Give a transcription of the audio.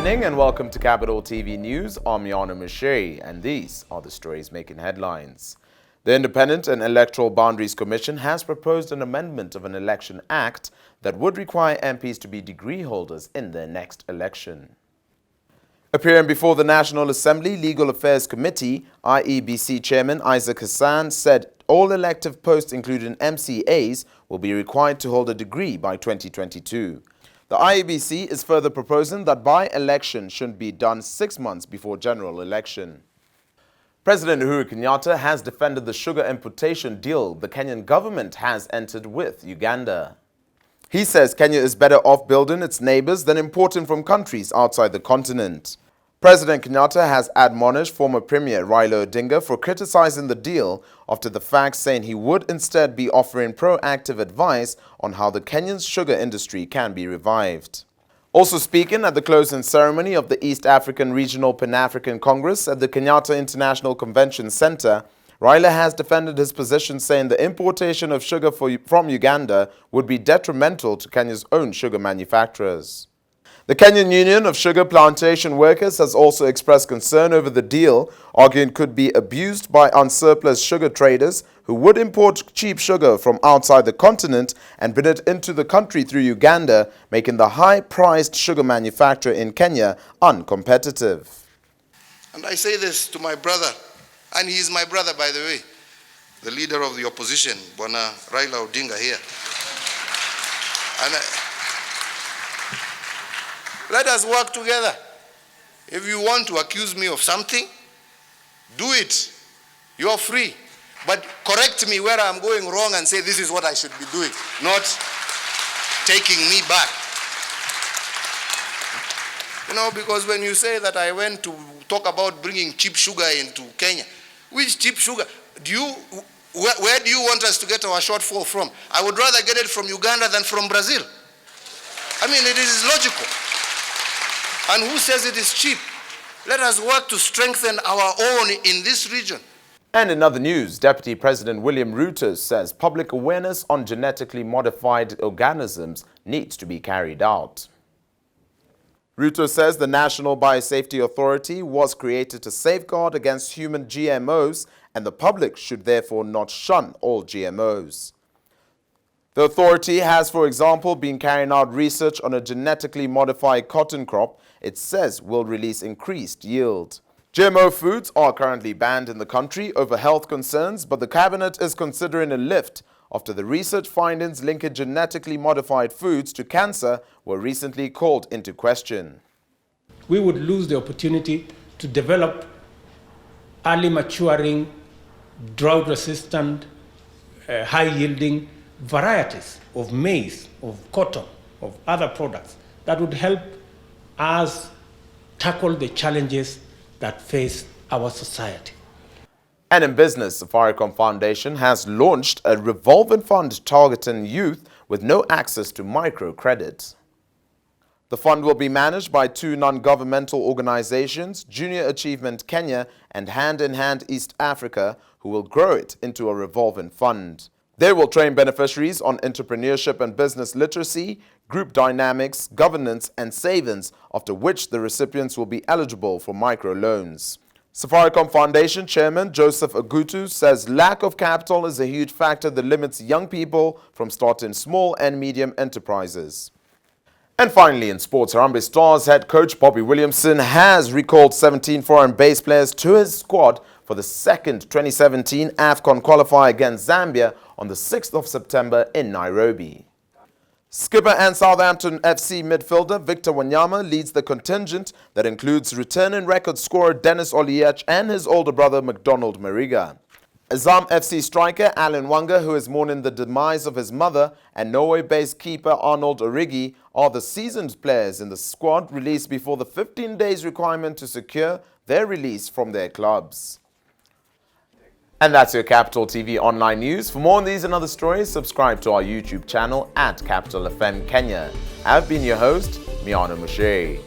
evening and welcome to Capital TV News. I'm Yana Mushe, and these are the stories making headlines. The Independent and Electoral Boundaries Commission has proposed an amendment of an election act that would require MPs to be degree holders in their next election. Appearing before the National Assembly Legal Affairs Committee, IEBC Chairman Issack Hassan said all elective posts, including MCAs, will be required to hold a degree by 2022. The IEBC is further proposing that by-election should be done 6 months before general election. President Uhuru Kenyatta has defended the sugar importation deal the Kenyan government has entered with Uganda. He says Kenya is better off building its neighbors than importing from countries outside the continent. President Kenyatta has admonished former Premier Raila Odinga for criticizing the deal after the fact, saying he would instead be offering proactive advice on how the Kenyan sugar industry can be revived. Also speaking at the closing ceremony of the East African Regional Pan-African Congress at the Kenyatta International Convention Center, Raila has defended his position, saying the importation of sugar from Uganda would be detrimental to Kenya's own sugar manufacturers. The Kenyan Union of Sugar Plantation Workers has also expressed concern over the deal, arguing it could be abused by unsurplus sugar traders who would import cheap sugar from outside the continent and bring it into the country through Uganda, making the high-priced sugar manufacturer in Kenya uncompetitive. And I say this to my brother, and he is my brother, by the way, the leader of the opposition, Bwana Raila Odinga here. And let us work together. If you want to accuse me of something, do it. You are free. But correct me where I'm going wrong and say this is what I should be doing, not taking me back. You know, because when you say that I went to talk about bringing cheap sugar into Kenya, which cheap sugar? Where do you want us to get our shortfall from? I would rather get it from Uganda than from Brazil. I mean, it is logical. And who says it is cheap? Let us work to strengthen our own in this region. And in other news, Deputy President William Ruto says public awareness on genetically modified organisms needs to be carried out. Ruto says the National Biosafety Authority was created to safeguard against human GMOs, and the public should therefore not shun all GMOs. The authority has, for example, been carrying out research on a genetically modified cotton crop it says will release increased yield. GMO foods are currently banned in the country over health concerns, but the cabinet is considering a lift after the research findings linking genetically modified foods to cancer were recently called into question. We would lose the opportunity to develop early maturing, drought-resistant, high-yielding varieties of maize, of cotton, of other products that would help us tackle the challenges that face our society. And in business, Safaricom Foundation has launched a revolving fund targeting youth with no access to microcredit. The fund will be managed by two non-governmental organizations, Junior Achievement Kenya and Hand in Hand East Africa, who will grow it into a revolving fund. They will train beneficiaries on entrepreneurship and business literacy, group dynamics, governance, and savings, after which the recipients will be eligible for microloans. Safaricom Foundation Chairman Joseph Agutu says lack of capital is a huge factor that limits young people from starting small and medium enterprises. And finally, in sports, Harambee Stars head coach Bobby Williamson has recalled 17 foreign-based players to his squad for the second 2017 AFCON qualifier against Zambia on the 6th of September in Nairobi. Skipper and Southampton FC midfielder Victor Wanyama leads the contingent that includes returning record scorer Dennis Oliech and his older brother McDonald Mariga. Azam FC striker Alan Wanga, who is mourning the demise of his mother, and Norway-based keeper Arnold Origi are the seasoned players in the squad released before the 15 days requirement to secure their release from their clubs. And that's your Capital TV online news. For more on these and other stories, subscribe to our YouTube channel at Capital FM Kenya. I've been your host, Miano Mushe.